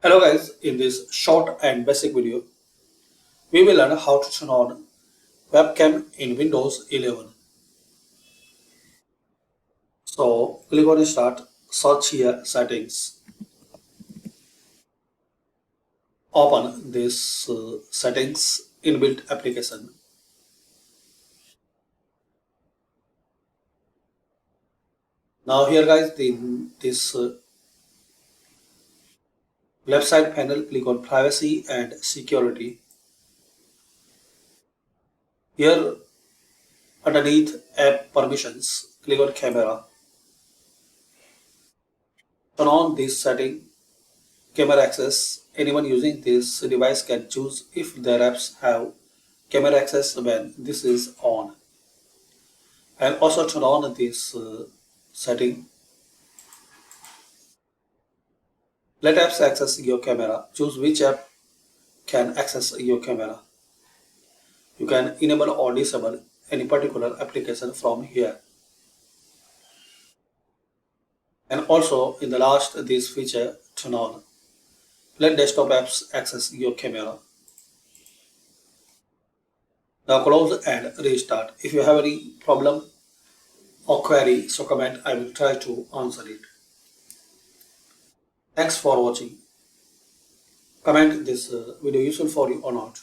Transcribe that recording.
Hello guys, in this short and basic video, we will learn how to turn on webcam in Windows 11. So click on start, search here settings, open this settings inbuilt application. Now here guys, in this left side panel, click on privacy and security. Here underneath app permissions, click on camera. Turn on this setting camera access. Anyone using this device can choose if their apps have camera access when this is on. And also turn on this setting. Let apps access your camera. Choose which app can access your camera. You can enable or disable any particular application from here. And also in the last this feature turn on. Let desktop apps access your camera. Now close and restart. If you have any problem or query, so comment. I will try to answer it. Thanks for watching. Comment this video useful for you or not.